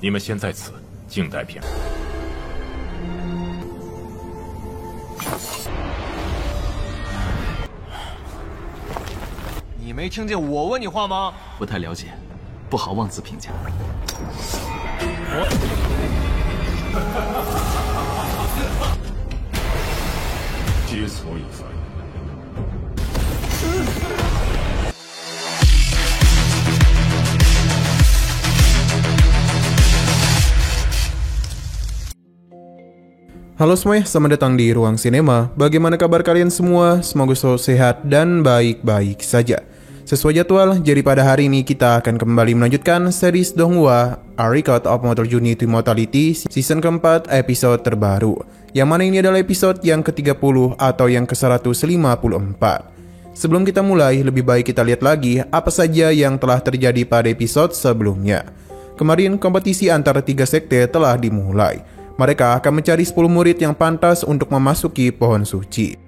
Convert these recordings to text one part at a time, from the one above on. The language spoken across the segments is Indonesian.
你们先在此静待片刻。你没听见我问你话吗？不太了解，不好妄自评价。皆所已凡。Halo semuanya, selamat datang di Ruang Sinema. Bagaimana kabar kalian semua? Semoga selalu sehat dan baik-baik saja. Sesuai jadwal, jadi pada hari ini kita akan kembali melanjutkan series Donghua A Record of Mortal Journey to Immortality season keempat episode terbaru, yang mana ini adalah episode yang ke-30 atau yang ke-154. Sebelum kita mulai, lebih baik kita lihat lagi apa saja yang telah terjadi pada episode sebelumnya. Kemarin kompetisi antara 3 sekte telah dimulai. Mereka akan mencari 10 murid yang pantas untuk memasuki pohon suci.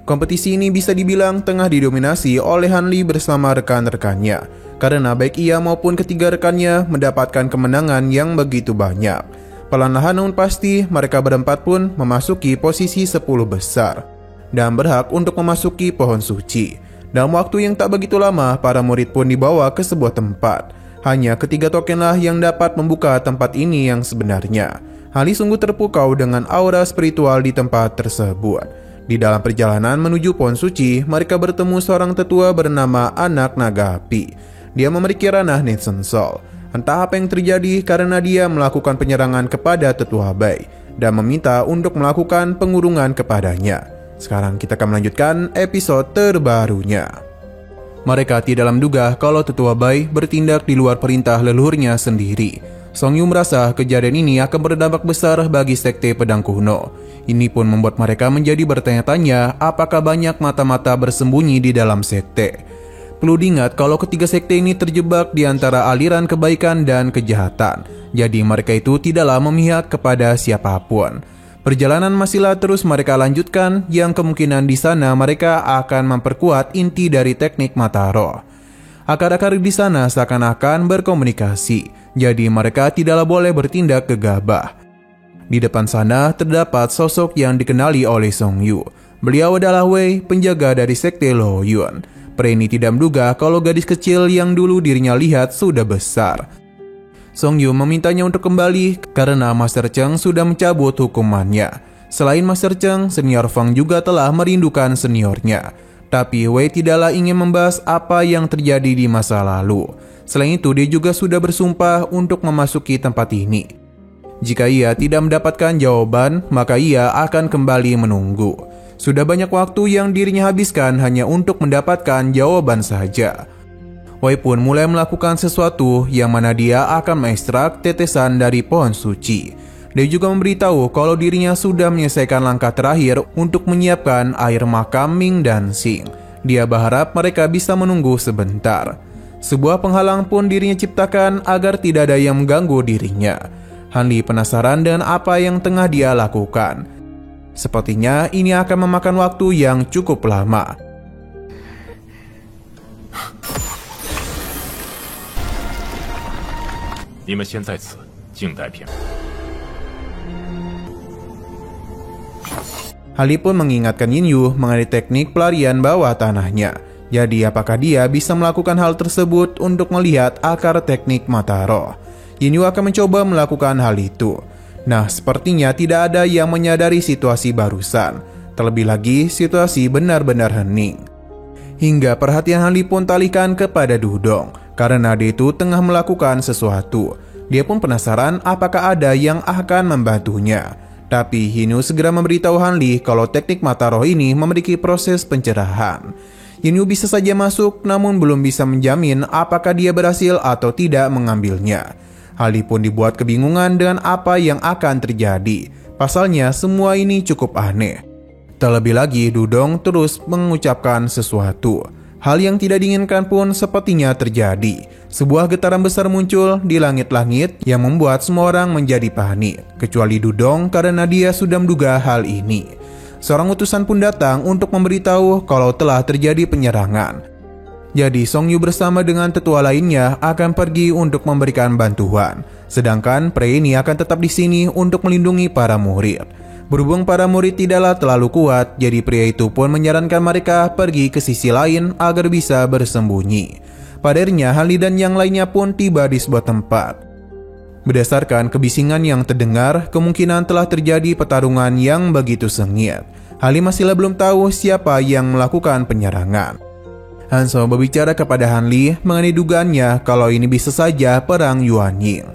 Kompetisi ini bisa dibilang tengah didominasi oleh Han Li bersama rekan-rekannya, karena baik ia maupun ketiga rekannya mendapatkan kemenangan yang begitu banyak. Perlahan namun pasti mereka berempat pun memasuki posisi 10 besar dan berhak untuk memasuki pohon suci. Dalam waktu yang tak begitu lama, para murid pun dibawa ke sebuah tempat. Hanya ketiga tokenlah yang dapat membuka tempat ini yang sebenarnya. Han Li sungguh terpukau dengan aura spiritual di tempat tersebut. Di dalam perjalanan menuju pohon suci, mereka bertemu seorang tetua bernama Anak Naga Api. Dia memiliki ranah Netsun Soul. Entah apa yang terjadi karena dia melakukan penyerangan kepada tetua Bai dan meminta untuk melakukan pengurungan kepadanya. Sekarang kita akan melanjutkan episode terbarunya. Mereka tidak menduga kalau tetua Bai bertindak di luar perintah leluhurnya sendiri. Song Yu merasa kejadian ini akan berdampak besar bagi sekte pedang kuno. Ini pun membuat mereka menjadi bertanya-tanya apakah banyak mata-mata bersembunyi di dalam sekte. Perlu diingat kalau ketiga sekte ini terjebak di antara aliran kebaikan dan kejahatan. Jadi mereka itu tidaklah memihak kepada siapapun. Perjalanan masihlah terus mereka lanjutkan, yang kemungkinan di sana mereka akan memperkuat inti dari teknik mata roh. Akar-akar di sana seakan-akan berkomunikasi, jadi mereka tidaklah boleh bertindak gegabah. Di depan sana terdapat sosok yang dikenali oleh Song Yu. Beliau adalah Wei, penjaga dari sekte Lo Yun. Pria ini tidak menduga kalau gadis kecil yang dulu dirinya lihat sudah besar. Song Yu memintanya untuk kembali karena Master Cheng sudah mencabut hukumannya. Selain Master Cheng, senior Fang juga telah merindukan seniornya. Tapi Wei tidaklah ingin membahas apa yang terjadi di masa lalu. Selain itu, dia juga sudah bersumpah untuk memasuki tempat ini. Jika ia tidak mendapatkan jawaban, maka ia akan kembali menunggu. Sudah banyak waktu yang dirinya habiskan hanya untuk mendapatkan jawaban saja. Wei pun mulai melakukan sesuatu yang mana dia akan mengekstrak tetesan dari pohon suci. Dia juga memberitahu kalau dirinya sudah menyelesaikan langkah terakhir untuk menyiapkan air makam Ming dan Xing. Dia berharap mereka bisa menunggu sebentar. Sebuah penghalang pun dirinya ciptakan agar tidak ada yang mengganggu dirinya. Han Li penasaran dengan apa yang tengah dia lakukan. Sepertinya ini akan memakan waktu yang cukup lama.你们先在此静待片刻。Han Li pun mengingatkan Yin Yu mengenai teknik pelarian bawah tanahnya. Jadi apakah dia bisa melakukan hal tersebut untuk melihat akar teknik mata roh? Yin Yu akan mencoba melakukan hal itu. Nah, sepertinya tidak ada yang menyadari situasi barusan. Terlebih lagi, situasi benar-benar hening. Hingga perhatian Han Li pun talihkan kepada Dudong, karena dia itu tengah melakukan sesuatu. Dia pun penasaran apakah ada yang akan membantunya. Tapi Yin Yu segera memberitahu Han Li kalau teknik mata roh ini memiliki proses pencerahan. Yin Yu bisa saja masuk, namun belum bisa menjamin apakah dia berhasil atau tidak mengambilnya. Han Li pun dibuat kebingungan dengan apa yang akan terjadi. Pasalnya semua ini cukup aneh. Terlebih lagi Dudong terus mengucapkan sesuatu. Hal yang tidak diinginkan pun sepertinya terjadi. Sebuah getaran besar muncul di langit-langit yang membuat semua orang menjadi panik, kecuali Dudong karena dia sudah menduga hal ini. Seorang utusan pun datang untuk memberitahu kalau telah terjadi penyerangan. Jadi Song Yu bersama dengan tetua lainnya akan pergi untuk memberikan bantuan. Sedangkan Prey ini akan tetap di sini untuk melindungi para murid. Berhubung para murid tidaklah terlalu kuat, jadi pria itu pun menyarankan mereka pergi ke sisi lain agar bisa bersembunyi. Pada akhirnya Han Li dan yang lainnya pun tiba di sebuah tempat. Berdasarkan kebisingan yang terdengar, kemungkinan telah terjadi pertarungan yang begitu sengit. Han Li masih belum tahu siapa yang melakukan penyerangan. Hanzhou berbicara kepada Han Li mengenai dugaannya kalau ini bisa saja perang Yuan Ying.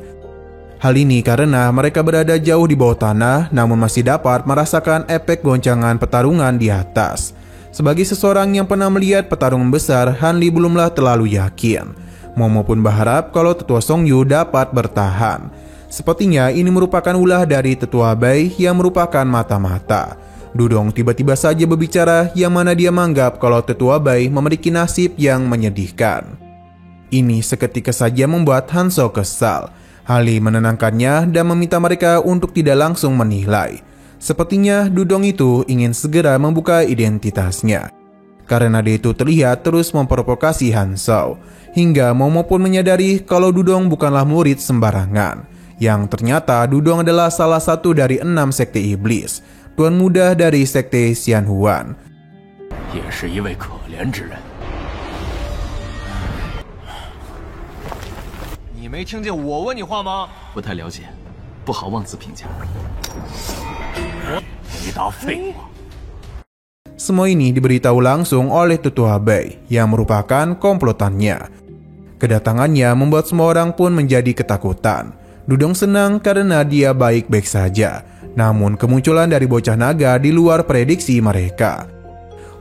Hal ini karena mereka berada jauh di bawah tanah namun masih dapat merasakan efek goncangan pertarungan di atas. Sebagai seseorang yang pernah melihat pertarungan besar, Han Li belumlah terlalu yakin. Momo pun berharap kalau tetua Song Yu dapat bertahan. Sepertinya ini merupakan ulah dari tetua Bai yang merupakan mata-mata. Dudong tiba-tiba saja berbicara yang mana dia menganggap kalau tetua Bai memiliki nasib yang menyedihkan. Ini seketika saja membuat Hanzhou kesal. Han Li menenangkannya dan meminta mereka untuk tidak langsung menilai. Sepertinya Dudong itu ingin segera membuka identitasnya. Karena dia itu terlihat terus memprovokasi Hanzhou. Hingga Momo pun menyadari kalau Dudong bukanlah murid sembarangan. Yang ternyata Dudong adalah salah satu dari 6 sekte iblis. Tuan muda dari sekte Xianhuan. 也是一位可怜之人。 你没听见我问你话吗？ 不太了解，不好妄自评价。 回答废话。 Semua ini diberitahu langsung oleh tetua Bai yang merupakan komplotannya. Kedatangannya membuat semua orang pun menjadi ketakutan. Dudong senang karena dia baik-baik saja. Namun kemunculan dari bocah naga di luar prediksi mereka.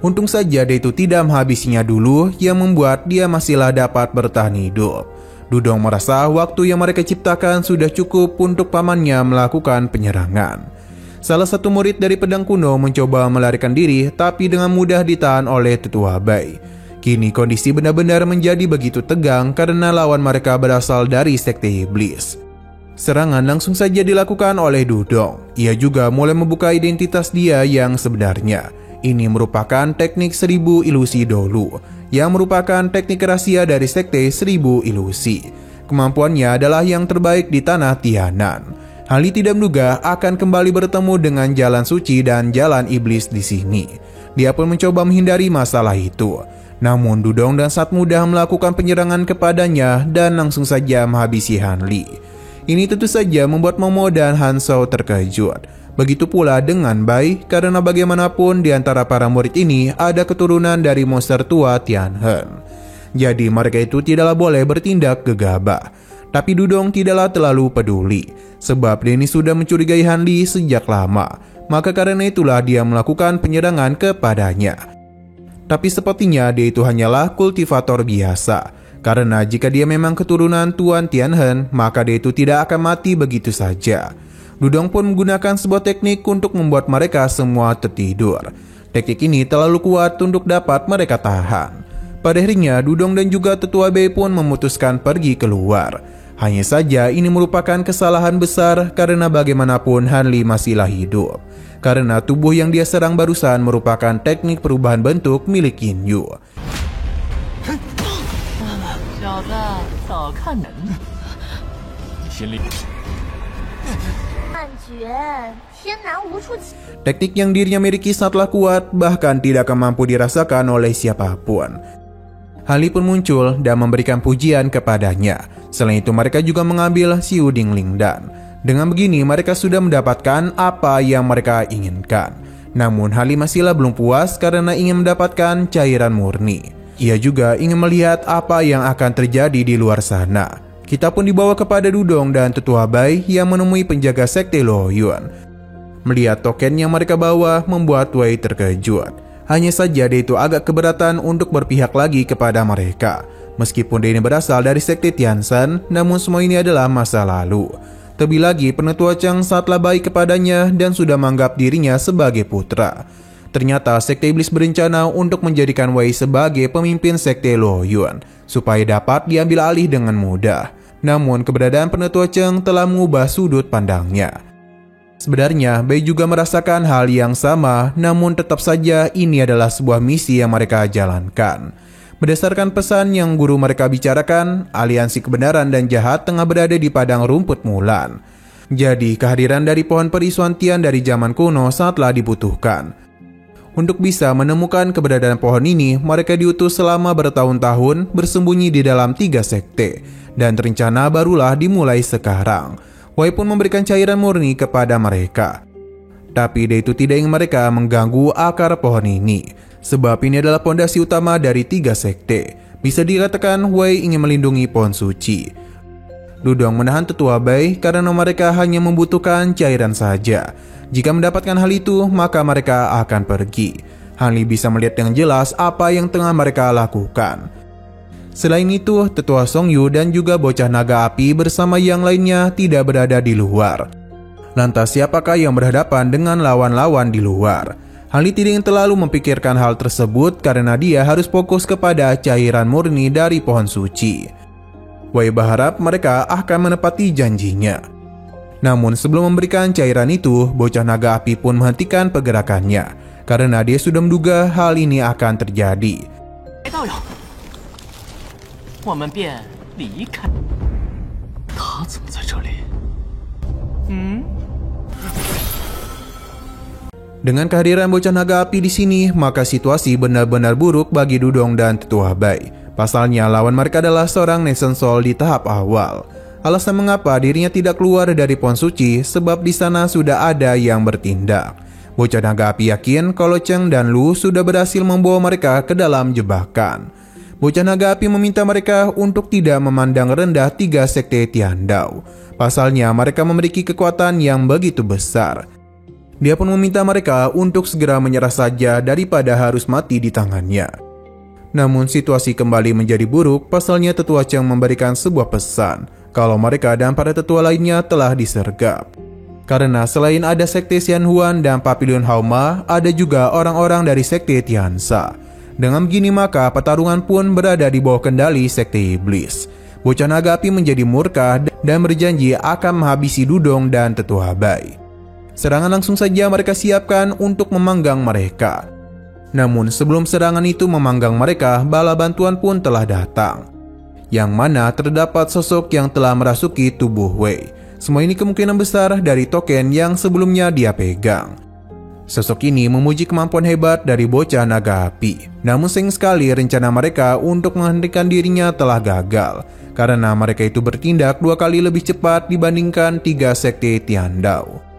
Untung saja dia itu tidak menghabisinya dulu yang membuat dia masihlah dapat bertahan hidup. Dudong merasa waktu yang mereka ciptakan sudah cukup untuk pamannya melakukan penyerangan. Salah satu murid dari pedang kuno mencoba melarikan diri tapi dengan mudah ditahan oleh tetua Bai. Kini kondisi benar-benar menjadi begitu tegang karena lawan mereka berasal dari sekte iblis. Serangan langsung saja dilakukan oleh Dudong. Ia juga mulai membuka identitas dia yang sebenarnya. Ini merupakan teknik 1000 ilusi dolu, yang merupakan teknik rahasia dari sekte 1000 ilusi. Kemampuannya adalah yang terbaik di tanah Tianan. Han Li tidak menduga akan kembali bertemu dengan jalan suci dan jalan iblis di sini. Dia pun mencoba menghindari masalah itu. Namun Dudong dan sangat mudah melakukan penyerangan kepadanya dan langsung saja menghabisi Han Li. Ini tentu saja membuat Momo dan Hanzhou terkejut. Begitu pula dengan Bai, karena bagaimanapun di antara para murid ini ada keturunan dari monster tua Tianhen. Jadi mereka itu tidaklah boleh bertindak gegabah. Tapi Dudong tidaklah terlalu peduli, sebab dia ini sudah mencurigai Han Li sejak lama. Maka karena itulah dia melakukan penyerangan kepadanya. Tapi sepertinya dia itu hanyalah kultivator biasa. Karena jika dia memang keturunan Tuan Tianhen, maka dia itu tidak akan mati begitu saja. Dudong pun menggunakan sebuah teknik untuk membuat mereka semua tertidur. Teknik ini terlalu kuat untuk dapat mereka tahan. Pada akhirnya Dudong dan juga tetua Bai pun memutuskan pergi keluar. Hanya saja ini merupakan kesalahan besar karena bagaimanapun Han Li masihlah hidup. Karena tubuh yang dia serang barusan merupakan teknik perubahan bentuk milik Yin Yu. 小子，早看人呢，你心里。 Teknik yang dirinya miliki sangatlah kuat, bahkan tidak akan mampu dirasakan oleh siapapun. Han Li pun muncul dan memberikan pujian kepadanya. Selain itu mereka juga mengambil Xiu Dinglingdan. Dengan begini mereka sudah mendapatkan apa yang mereka inginkan. Namun Han Li masihlah belum puas karena ingin mendapatkan cairan murni. Ia juga ingin melihat apa yang akan terjadi di luar sana. Kita pun dibawa kepada Dudong dan tetua Bai yang menemui penjaga sekte Luoyuan. Melihat token yang mereka bawa membuat Wei terkejut. Hanya saja dia itu agak keberatan untuk berpihak lagi kepada mereka. Meskipun dia ini berasal dari sekte Tianshan, namun semua ini adalah masa lalu. Terlebih lagi penetua Chang sangatlah baik kepadanya dan sudah menganggap dirinya sebagai putra. Ternyata sekte iblis berencana untuk menjadikan Wei sebagai pemimpin sekte Luoyuan supaya dapat diambil alih dengan mudah. Namun keberadaan penetua Cheng telah mengubah sudut pandangnya. Sebenarnya Bai juga merasakan hal yang sama, namun tetap saja ini adalah sebuah misi yang mereka jalankan. Berdasarkan pesan yang guru mereka bicarakan, aliansi kebenaran dan jahat tengah berada di padang rumput Mulan. Jadi kehadiran dari pohon peri Xuantian dari zaman kuno sangatlah dibutuhkan. Untuk bisa menemukan keberadaan pohon ini, mereka diutus selama bertahun-tahun bersembunyi di dalam 3 sekte. Dan rencana barulah dimulai sekarang. Wei pun memberikan cairan murni kepada mereka. Tapi dia itu tidak ingin mereka mengganggu akar pohon ini. Sebab ini adalah pondasi utama dari 3 sekte. Bisa dikatakan Wei ingin melindungi pohon suci. Dudong menahan tetua Bai karena mereka hanya membutuhkan cairan saja. Jika mendapatkan hal itu, maka mereka akan pergi. Han Li bisa melihat dengan jelas apa yang tengah mereka lakukan. Selain itu, tetua Song Yu dan juga bocah naga api bersama yang lainnya tidak berada di luar. Lantas siapakah yang berhadapan dengan lawan-lawan di luar? Han Li tidak ingin terlalu memikirkan hal tersebut karena dia harus fokus kepada cairan murni dari pohon suci. Wei berharap mereka akan menepati janjinya. Namun sebelum memberikan cairan itu, bocah naga api pun menghentikan pergerakannya karena dia sudah menduga hal ini akan terjadi. Dengan kehadiran bocah naga api di sini, maka situasi benar-benar buruk bagi Dudong dan tetua Bai. Pasalnya lawan mereka adalah seorang Nation Soul di tahap awal. Alasan mengapa dirinya tidak keluar dari pohon suci sebab di sana sudah ada yang bertindak. Bocah naga api yakin kalau Cheng dan Lu sudah berhasil membawa mereka ke dalam jebakan. Bocah naga api meminta mereka untuk tidak memandang rendah 3 sekte Tiandao. Pasalnya mereka memiliki kekuatan yang begitu besar. Dia pun meminta mereka untuk segera menyerah saja daripada harus mati di tangannya. Namun situasi kembali menjadi buruk pasalnya tetua Cheng memberikan sebuah pesan kalau mereka dan para tetua lainnya telah disergap. Karena selain ada sekte Xian Huan dan Papilion Haoma, ada juga orang-orang dari sekte Tianxia. Dengan begini maka pertarungan pun berada di bawah kendali sekte iblis. Bocah naga api menjadi murka dan berjanji akan menghabisi Dudong dan tetua Bai. Serangan langsung saja mereka siapkan untuk memanggang mereka. Namun sebelum serangan itu memanggang mereka, bala bantuan pun telah datang. Yang mana terdapat sosok yang telah merasuki tubuh Wei. Semua ini kemungkinan besar dari token yang sebelumnya dia pegang. Sosok ini memuji kemampuan hebat dari bocah naga api. Namun sayang sekali rencana mereka untuk menghentikan dirinya telah gagal. Karena mereka itu bertindak 2 kali lebih cepat dibandingkan 3 sekte Tiandao.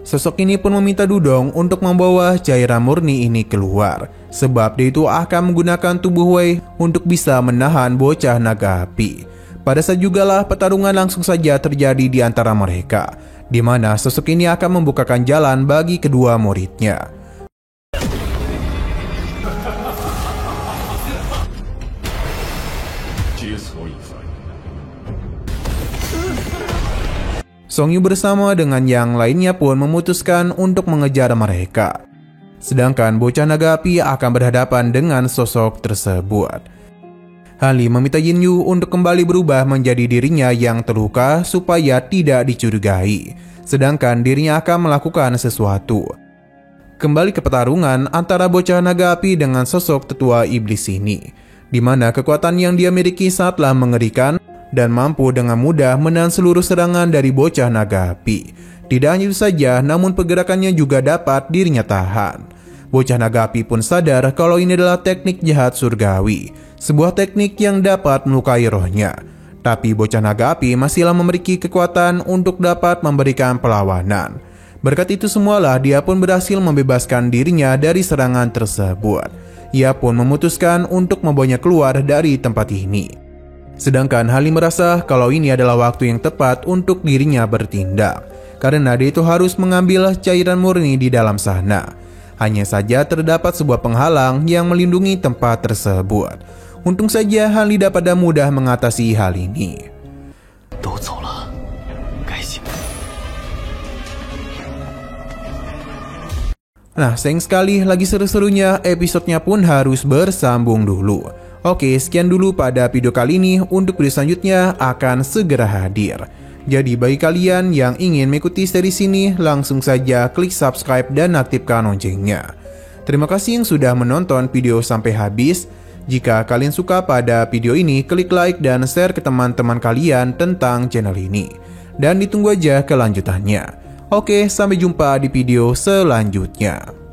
Sosok ini pun meminta Dudong untuk membawa cairan murni ini keluar. Sebab dia itu akan menggunakan tubuh Wei untuk bisa menahan bocah naga api. Pada saat jugalah pertarungan langsung saja terjadi di antara mereka. Di mana sosok ini akan membukakan jalan bagi kedua muridnya. Song Yu bersama dengan yang lainnya pun memutuskan untuk mengejar mereka. Sedangkan bocah naga api akan berhadapan dengan sosok tersebut. Han Li meminta Yin Yu untuk kembali berubah menjadi dirinya yang terluka supaya tidak dicurigai. Sedangkan dirinya akan melakukan sesuatu. Kembali ke pertarungan antara bocah naga api dengan sosok tetua iblis ini. Di mana kekuatan yang dia miliki sangatlah mengerikan dan mampu dengan mudah menahan seluruh serangan dari bocah naga api. Tidak hanya itu saja, namun pergerakannya juga dapat dirinya tahan. Bocah naga api pun sadar kalau ini adalah teknik jahat surgawi, sebuah teknik yang dapat melukai rohnya. Tapi bocah naga api masihlah memiliki kekuatan untuk dapat memberikan perlawanan. Berkat itu semualah dia pun berhasil membebaskan dirinya dari serangan tersebut. Ia pun memutuskan untuk membawanya keluar dari tempat ini. Sedangkan Han Li merasa kalau ini adalah waktu yang tepat untuk dirinya bertindak. Karena dia itu harus mengambil cairan murni di dalam sana. Hanya saja terdapat sebuah penghalang yang melindungi tempat tersebut. Untung saja Han Li dapat mudah mengatasi hal ini. Nah, sayang sekali lagi seru-serunya episodenya pun harus bersambung dulu. Oke, sekian dulu pada video kali ini. Untuk video selanjutnya akan segera hadir. Jadi bagi kalian yang ingin mengikuti series ini, langsung saja klik subscribe dan aktifkan loncengnya. Terima kasih yang sudah menonton video sampai habis. Jika kalian suka pada video ini, klik like dan share ke teman-teman kalian tentang channel ini. Dan ditunggu aja kelanjutannya. Oke, sampai jumpa di video selanjutnya.